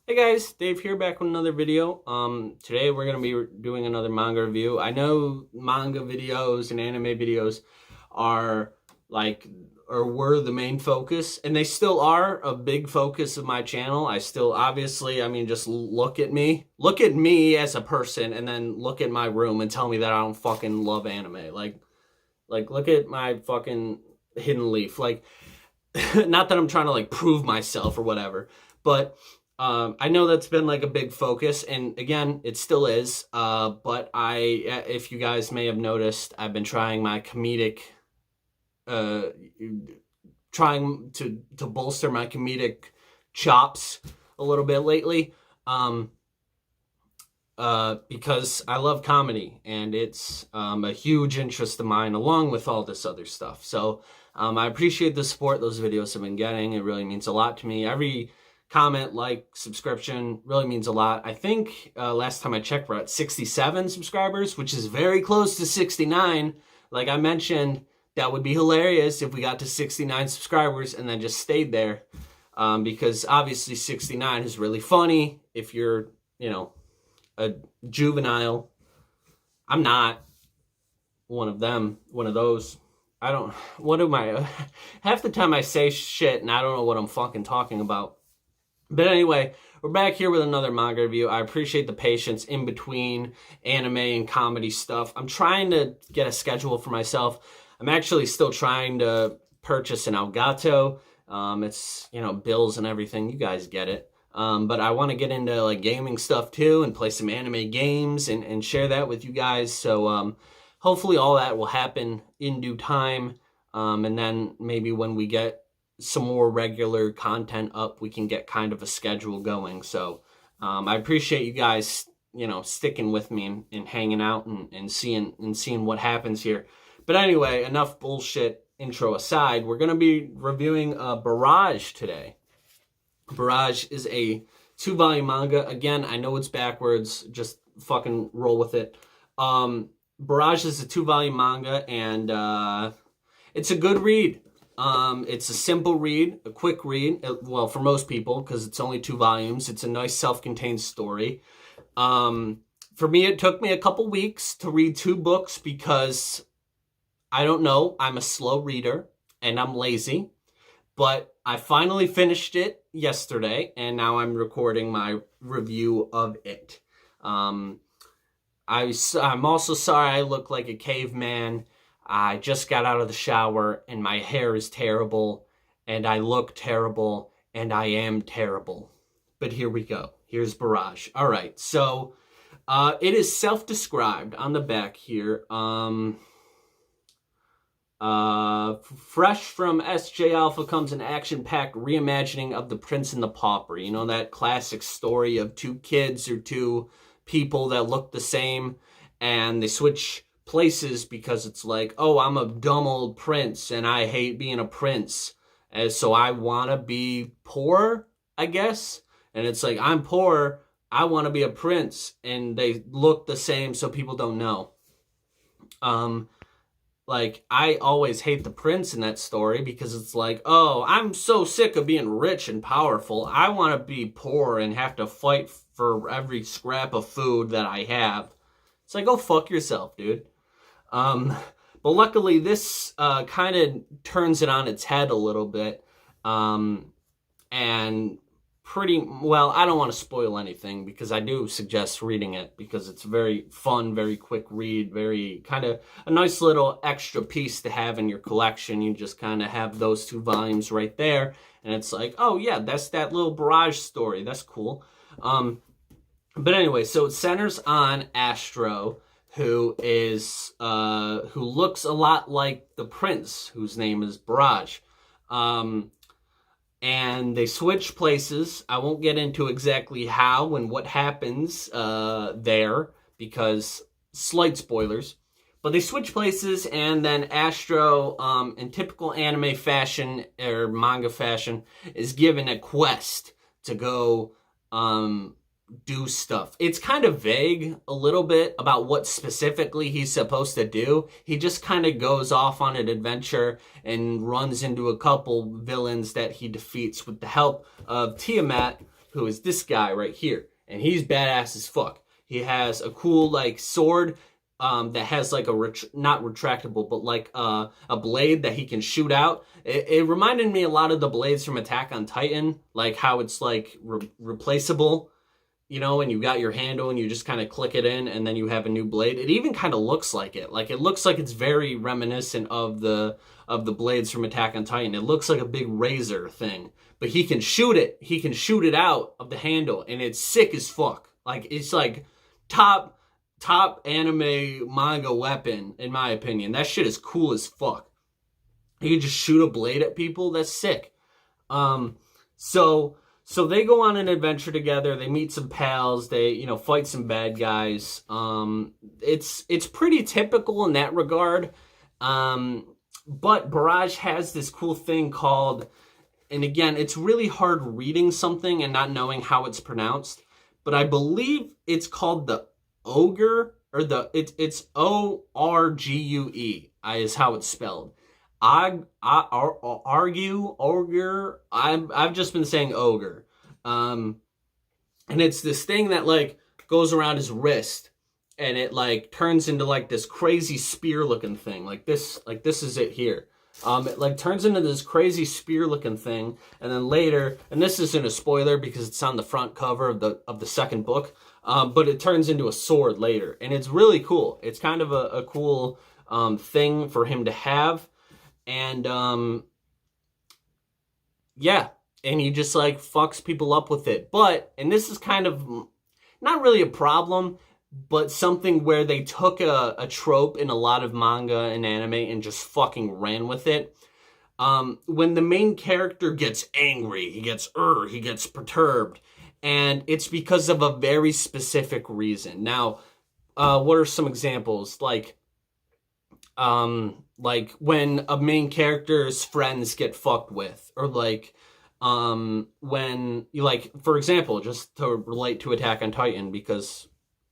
Hey guys, Dave here, back with another video. Today we're going to be doing another manga review. I know manga videos and anime videos are were the main focus, and they still are a big focus of my channel. I still, obviously, just look at me. Look at me as a person, and then look at my room and tell me that I don't fucking love anime. Like look at my fucking hidden leaf. Not that I'm trying to prove myself or whatever, but I know that's been a big focus, and again, it still is. But if you guys may have noticed, I've been trying my comedic, trying to bolster my comedic chops a little bit lately, because I love comedy, and it's a huge interest of mine, along with all this other stuff. So I appreciate the support those videos have been getting. It really means a lot to me. Every comment, subscription really means a lot. I think last time I checked, we're at 67 subscribers, which is very close to 69. Like I mentioned, that would be hilarious if we got to 69 subscribers and then just stayed there, because obviously 69 is really funny if you're, a juvenile. I'm not one of those. Half the time I say shit and I don't know what I'm fucking talking about. But anyway, we're back here with another manga review. I appreciate the patience in between anime and comedy stuff. I'm trying to get a schedule for myself. I'm actually still trying to purchase an Elgato. It's, bills and everything. You guys get it. But I want to get into gaming stuff too and play some anime games and share that with you guys. So hopefully all that will happen in due time. And then maybe when we get some more regular content up, we can get kind of a schedule going. So I appreciate you guys, sticking with me and hanging out and seeing what happens here. But anyway, enough bullshit intro aside, we're going to be reviewing Barrage today. Barrage is a 2-volume manga. Again, I know it's backwards, just fucking roll with it. Barrage is a 2-volume manga, and it's a good read. It's a simple read, a quick read, well, for most people, because it's only 2 volumes. It's a nice self-contained story. For me, it took me a couple weeks to read 2 books because, I don't know, I'm a slow reader, and I'm lazy. But I finally finished it yesterday, and now I'm recording my review of it. I'm also sorry I look like a caveman. I just got out of the shower, and my hair is terrible, and I look terrible, and I am terrible. But here we go. Here's Barrage. All right, so it is self-described on the back here. Fresh from SJ Alpha comes an action-packed reimagining of The Prince and the Pauper. You know, that classic story of 2 kids or 2 people that look the same, and they switch places because it's oh, I'm a dumb old prince and I hate being a prince, and so I want to be poor, I guess. And it's I'm poor, I want to be a prince, and they look the same, so people don't know. I always hate the prince in that story because it's oh, I'm so sick of being rich and powerful. I want to be poor and have to fight for every scrap of food that I have. It's go fuck yourself, dude. But luckily this kind of turns it on its head a little bit. And pretty well, I don't want to spoil anything because I do suggest reading it because it's very fun, very quick read, very kind of a nice little extra piece to have in your collection. You just kind of have those 2 volumes right there, and it's oh yeah, that's that little Barrage story. That's cool. But anyway, so it centers on Astro, who looks a lot like the prince, whose name is Barrage. And they switch places. I won't get into exactly how and what happens there, because slight spoilers. But they switch places, and then Astro, in typical anime fashion, or manga fashion, is given a quest to go do stuff. It's kind of vague a little bit about what specifically he's supposed to do. He just kind of goes off on an adventure and runs into a couple villains that he defeats with the help of Tiamat, who is this guy right here. And he's badass as fuck. He has a cool, like, sword that has, like, not retractable, but, like, a blade that he can shoot out. It reminded me a lot of the blades from Attack on Titan, like, how it's, like, replaceable, you know, and you got your handle and you just kind of click it in and then you have a new blade. It even kind of looks like it. Like, it looks like it's very reminiscent of the blades from Attack on Titan. It looks like a big razor thing. But he can shoot it. He can shoot it out of the handle, and it's sick as fuck. Like, it's like top anime manga weapon, in my opinion. That shit is cool as fuck. He can just shoot a blade at people. That's sick. So they go on an adventure together. They meet some pals. They, you know, fight some bad guys. It's pretty typical in that regard. But Barrage has this cool thing called, and again, it's really hard reading something and not knowing how it's pronounced, but I believe it's called the Ogre, or it's Orgue, is how it's spelled. Ogre. I've just been saying ogre. And it's this thing that, like, goes around his wrist, and it, like, turns into, like, this crazy spear looking thing. Like this is it here. It, like, turns into this crazy spear looking thing, and then later, and this isn't a spoiler because it's on the front cover of the second book, but it turns into a sword later, and it's really cool. It's kind of a cool thing for him to have, and yeah, and he just, like, fucks people up with it. But, and this is kind of not really a problem, but something where they took a trope in a lot of manga and anime and just fucking ran with it. When the main character gets angry, he gets perturbed, and it's because of a very specific reason. Now, what are some examples? Like when a main character's friends get fucked with, or like, when you, like, for example, just to relate to Attack on Titan, because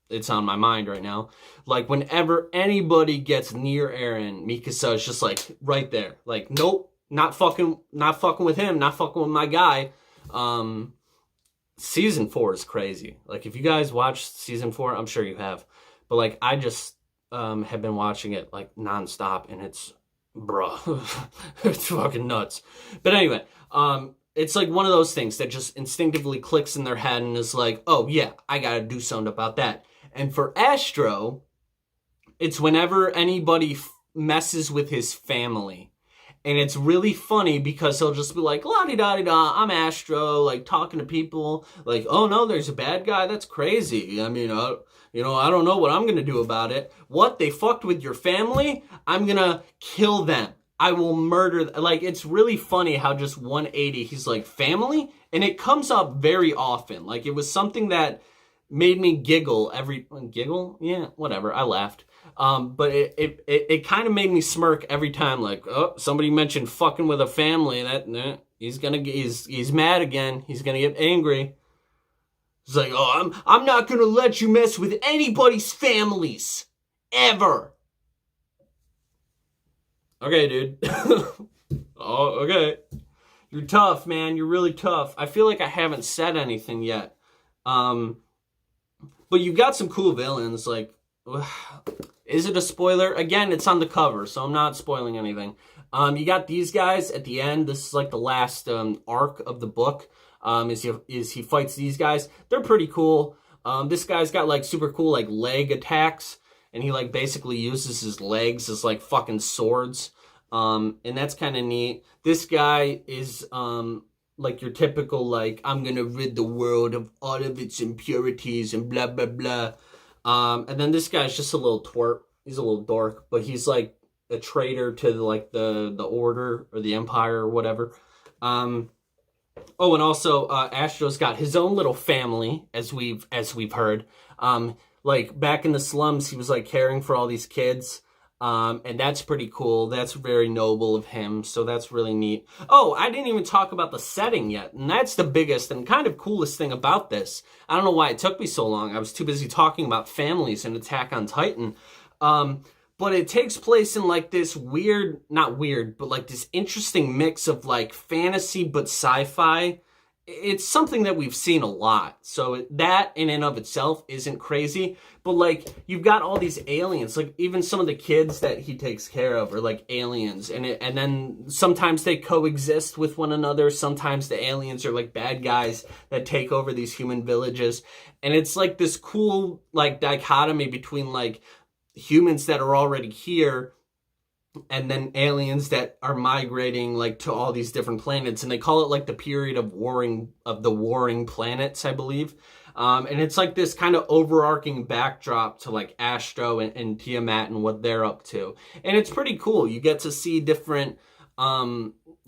it's on my mind right now. Like, whenever anybody gets near Eren, Mikasa is just, like, right there. Like, nope, not fucking with him, not fucking with my guy. Season 4 is crazy. Like, if you guys watched season 4, I'm sure you have. But, like, I just have been watching it, like, nonstop, and it's, bruh, it's fucking nuts. But anyway, it's like one of those things that just instinctively clicks in their head and is like, oh yeah, I gotta do something about that. And for Astro, it's whenever anybody messes with his family. And it's really funny because he'll just be like, la-di-da-di-da, I'm Astro, like, talking to people, like, oh no, there's a bad guy, that's crazy. I mean, you know, I don't know what I'm going to do about it. What, they fucked with your family? I'm going to kill them. I will murder them. Like, it's really funny how just 180, he's like, family? And it comes up very often. Like, it was something that made me giggle giggle? Yeah, whatever, I laughed. But it kind of made me smirk every time, like, oh, somebody mentioned fucking with a family, he's mad again, he's gonna get angry. He's like, oh, I'm not gonna let you mess with anybody's families, ever. Okay, dude. Oh, okay. You're tough, man, you're really tough. I feel like I haven't said anything yet. But you've got some cool villains, like, is it a spoiler? Again, it's on the cover, so I'm not spoiling anything. You got these guys at the end. This is like the last arc of the book. Is he fights these guys. They're pretty cool. This guy's got, like, super cool, like, leg attacks, and he, like, basically uses his legs as, like, fucking swords. And that's kind of neat. This guy is like your typical, like, I'm gonna rid the world of all of its impurities and blah, blah, blah. And then this guy's just a little twerp. He's a little dork, but he's, like, a traitor to, like, the order or the empire or whatever. Oh, and also, Astro's got his own little family, as we've heard. Like, back in the slums, he was, like, caring for all these kids. And that's pretty cool. That's very noble of him, so that's really neat. Oh, I didn't even talk about the setting yet, and that's the biggest and kind of coolest thing about this. I don't know why it took me so long. I was too busy talking about families and Attack on Titan. But it takes place in, like, this weird, not weird, but, like, this interesting mix of, like, fantasy but sci-fi. it's something that we've seen a lot. So that in and of itself isn't crazy. But like, you've got all these aliens, like even some of the kids that he takes care of are like aliens. And then sometimes they coexist with one another. Sometimes the aliens are like bad guys that take over these human villages. And it's like this cool like dichotomy between like humans that are already here and then aliens that are migrating like to all these different planets, and they call it like the period of the warring planets, I believe. And it's like this kind of overarching backdrop to like Astro and Tiamat and what they're up to, and it's pretty cool. You get to see different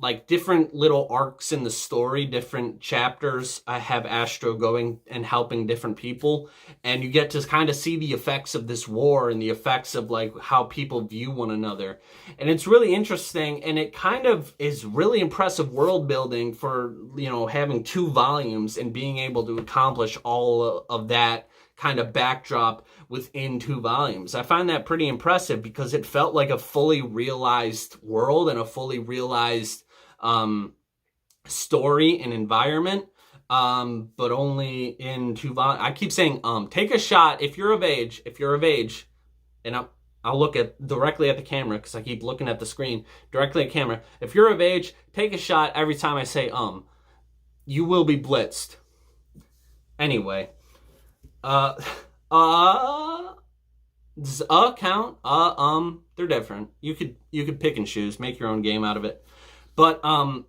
like different little arcs in the story, different chapters. I have Astro going and helping different people, and you get to kind of see the effects of this war and the effects of like how people view one another. And it's really interesting, and it kind of is really impressive world building for, you know, having 2 volumes and being able to accomplish all of that kind of backdrop within 2 volumes. I find that pretty impressive because it felt like a fully realized world and a fully realized story and environment, but only in 2 volumes. I keep saying, take a shot if you're of age, and I'll look directly at the camera because I keep looking at the screen, directly at camera. If you're of age, take a shot every time I say, you will be blitzed. Anyway, does count? They're different. You could pick and choose, make your own game out of it. But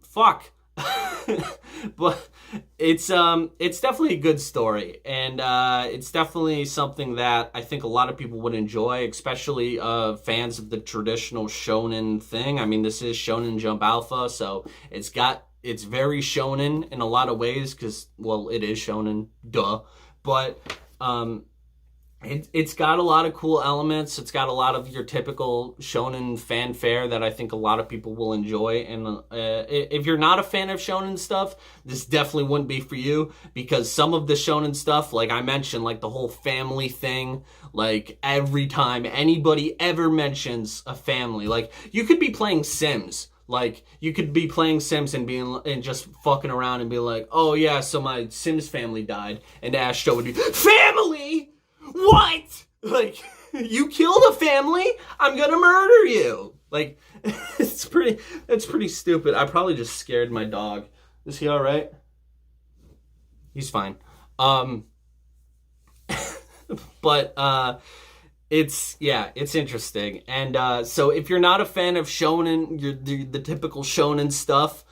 fuck. But it's definitely a good story, and it's definitely something that I think a lot of people would enjoy, especially fans of the traditional shonen thing. I mean, this is Shonen Jump Alpha, so it's very shonen in a lot of ways because, well, it is shonen, duh. But it's got a lot of cool elements. It's got a lot of your typical shonen fanfare that I think a lot of people will enjoy. And if you're not a fan of shonen stuff, this definitely wouldn't be for you, because some of the shonen stuff, like I mentioned, like the whole family thing, like every time anybody ever mentions a family, like you could be playing Sims. Like, you could be playing Sims and just fucking around and be like, oh yeah, so my Sims family died. And Astro would be, family? What? Like, you killed a family? I'm gonna murder you. Like, it's pretty stupid. I probably just scared my dog. Is he all right? He's fine. But it's interesting. And so if you're not a fan of shonen, the typical shonen stuff,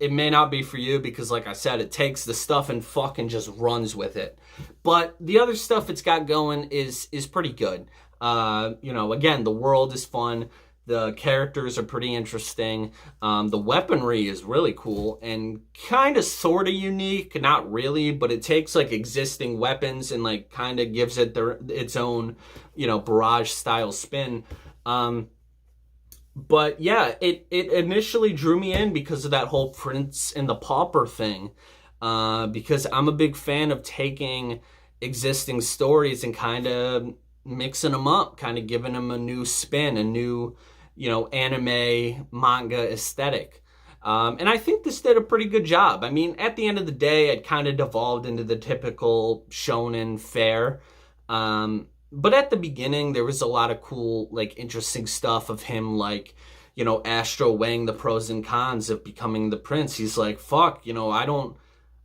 it may not be for you, because like I said, it takes the stuff and fucking just runs with it. But the other stuff it's got going is pretty good. Again, the world is fun. The characters are pretty interesting. The weaponry is really cool and kind of sort of unique. Not really, but it takes like existing weapons and like kind of gives it its own, Barrage style spin. But yeah, it initially drew me in because of that whole Prince and the Pauper thing. Because I'm a big fan of taking existing stories and kind of mixing them up, kind of giving them a new spin, a new, anime, manga aesthetic. And I think this did a pretty good job. I mean, at the end of the day, it kind of devolved into the typical shonen fare. But at the beginning, there was a lot of cool, like, interesting stuff of him, like, Astro weighing the pros and cons of becoming the prince. He's like, fuck,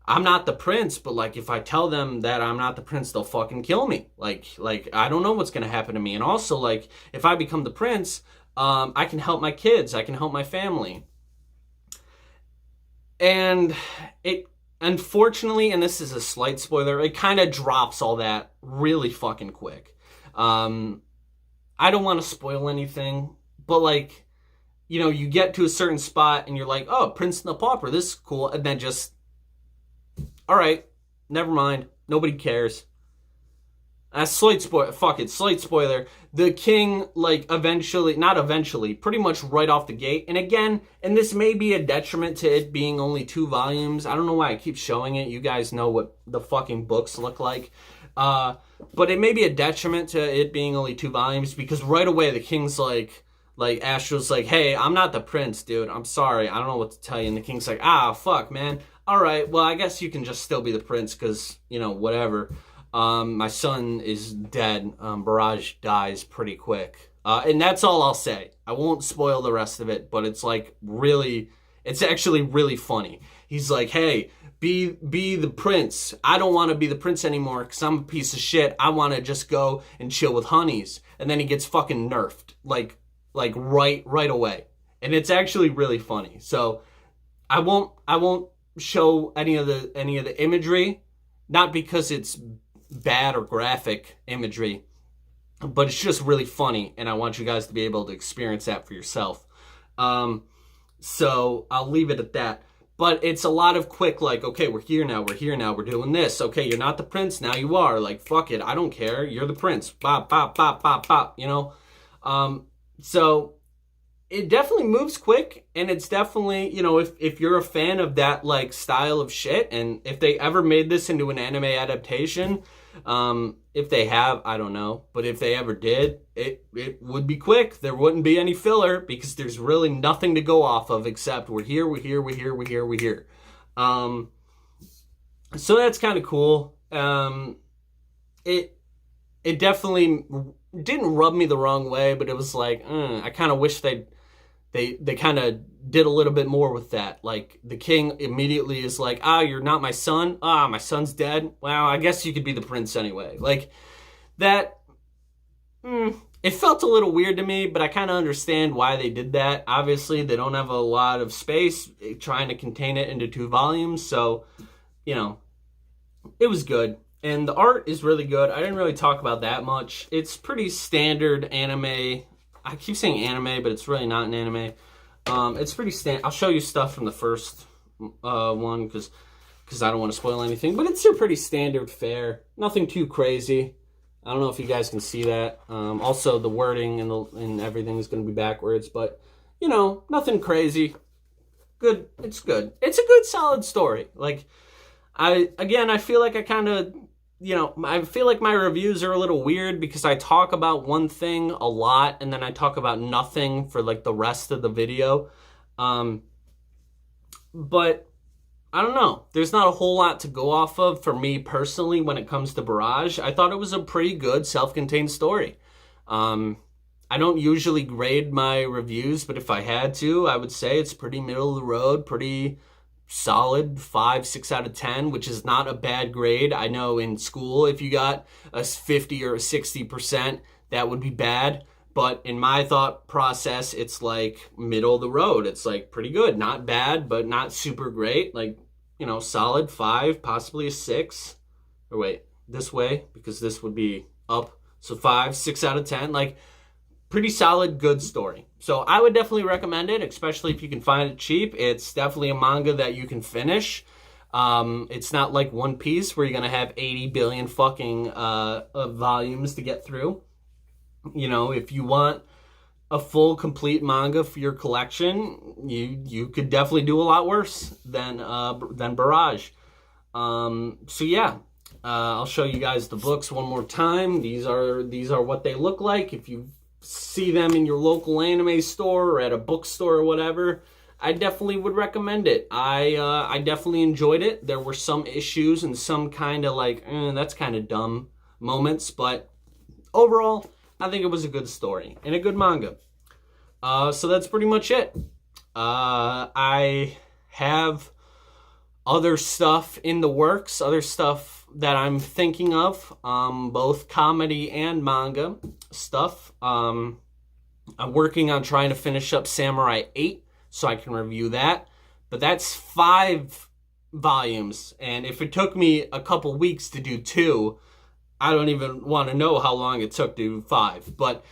I'm not the prince, but like if I tell them that I'm not the prince, they'll fucking kill me. Like I don't know what's gonna happen to me. And also, like, if I become the prince, I can help my kids, I can help my family. And it, unfortunately, and this is a slight spoiler, it kind of drops all that really fucking quick. I don't want to spoil anything, but like, you get to a certain spot and you're like, oh, Prince and the Pauper, this is cool, and then just, all right, never mind. Nobody cares. Slight spoiler. The king, like, pretty much right off the gate. And again, and this may be a detriment to it being only 2 volumes. I don't know why I keep showing it. You guys know what the fucking books look like. But it may be a detriment to it being only 2 volumes, because right away the king's like Astro's like, hey, I'm not the prince, dude. I'm sorry. I don't know what to tell you. And the king's like, fuck, man. all right, well, I guess you can just still be the prince because, you know, whatever. My son is dead. Barrage dies pretty quick. And that's all I'll say. I won't spoil the rest of it, but it's like really, it's actually really funny. He's like, hey, be the prince. I don't want to be the prince anymore because I'm a piece of shit. I want to just go and chill with honeys. And then he gets fucking nerfed, like right away. And it's actually really funny. So I won't show any of the imagery, not because it's bad or graphic imagery, but it's just really funny, and I want you guys to be able to experience that for yourself. So I'll leave it at that. But it's a lot of quick, like, okay, we're here now, we're doing this. Okay, you're not the prince, now you are. Like, fuck it, I don't care, you're the prince. Bop, bop, bop, bop, bop, you know? So it definitely moves quick, and it's definitely, you know, if you're a fan of that, like, style of shit, and if they ever made this into an anime adaptation, if they have, I don't know, but if they ever did, it would be quick. There wouldn't be any filler because there's really nothing to go off of except we're here. So that's kind of cool. It definitely didn't rub me the wrong way, but it was like, I kind of wish they kind of did a little bit more with that. Like, the king immediately is like, you're not my son? My son's dead? Well, I guess you could be the prince anyway. Like, that, it felt a little weird to me, but I kind of understand why they did that. Obviously, they don't have a lot of space trying to contain it into 2 volumes, so, you know, it was good. And the art is really good. I didn't really talk about that much. It's pretty standard anime. I keep saying anime, but it's really not an anime. It's pretty standard. I'll show you stuff from the first one because I don't want to spoil anything. But it's a pretty standard fare. Nothing too crazy. I don't know if you guys can see that. Also, the wording and everything is going to be backwards. But, you know, nothing crazy. Good. It's good. It's a good, solid story. Like, I feel like I kind of... You know, I feel like my reviews are a little weird because I talk about one thing a lot and then I talk about nothing for like the rest of the video. But I don't know. There's not a whole lot to go off of for me personally when it comes to Barrage. I thought it was a pretty good self-contained story. I don't usually grade my reviews, but if I had to, I would say it's pretty middle of the road, pretty solid 5-6 out of 10, which is not a bad grade. I know in school if you got a 50 or a 60%, that would be bad, but in my thought process, it's like middle of the road. It's like pretty good, not bad, but not super great. Like, you know, solid 5, possibly a 6. Or wait, this way, because this would be up. So 5-6 out of 10, like pretty solid, good story. So I would definitely recommend it, especially if you can find it cheap. It's definitely a manga that you can finish. It's not like One Piece where you're going to have 80 billion fucking volumes to get through. You know, if you want a full, complete manga for your collection, you could definitely do a lot worse than Barrage. So yeah, I'll show you guys the books one more time. These are what they look like. If you see them in your local anime store or at a bookstore or whatever, I definitely would recommend it. I definitely enjoyed it. There were some issues and some kind of like, that's kind of dumb moments, but overall, I think it was a good story and a good manga. So that's pretty much it. I have other stuff in the works, other stuff that I'm thinking of, both comedy and manga stuff. I'm working on trying to finish up Samurai 8 so I can review that. But that's 5 volumes, and if it took me a couple weeks to do 2, I don't even want to know how long it took to do 5. But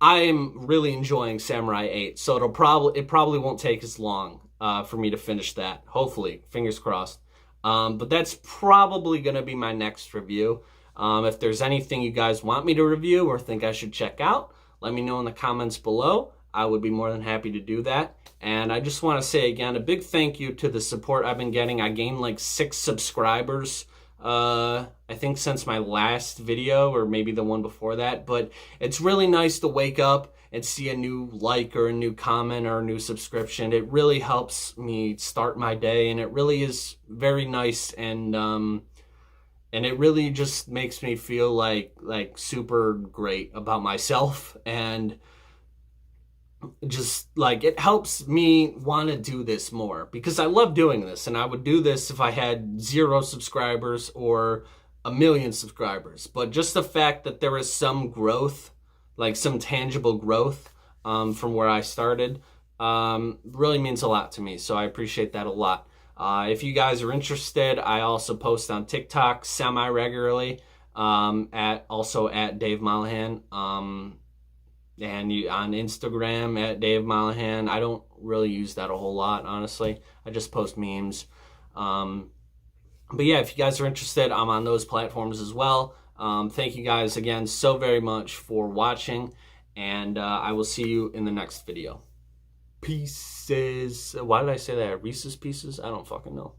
I am really enjoying Samurai 8, so it probably won't take as long for me to finish that. Hopefully, fingers crossed. But that's probably going to be my next review. If there's anything you guys want me to review or think I should check out, let me know in the comments below. I would be more than happy to do that. And I just want to say again, a big thank you to the support I've been getting. I gained like 6 subscribers, I think since my last video, or maybe the one before that. But it's really nice to wake up and see a new like or a new comment or a new subscription. It really helps me start my day, and it really is very nice, and it really just makes me feel like super great about myself, and just like it helps me want to do this more because I love doing this, and I would do this if I had 0 subscribers or 1,000,000 subscribers. But just the fact that there is some growth, like some tangible growth from where I started, really means a lot to me. So I appreciate that a lot. If you guys are interested, I also post on TikTok semi-regularly, at Dave Mollahan. And on Instagram at Dave Mollahan. I don't really use that a whole lot, honestly. I just post memes. But yeah, if you guys are interested, I'm on those platforms as well. Thank you guys again so very much for watching, and I will see you in the next video. Pieces. Why did I say that? Reese's Pieces? I don't fucking know.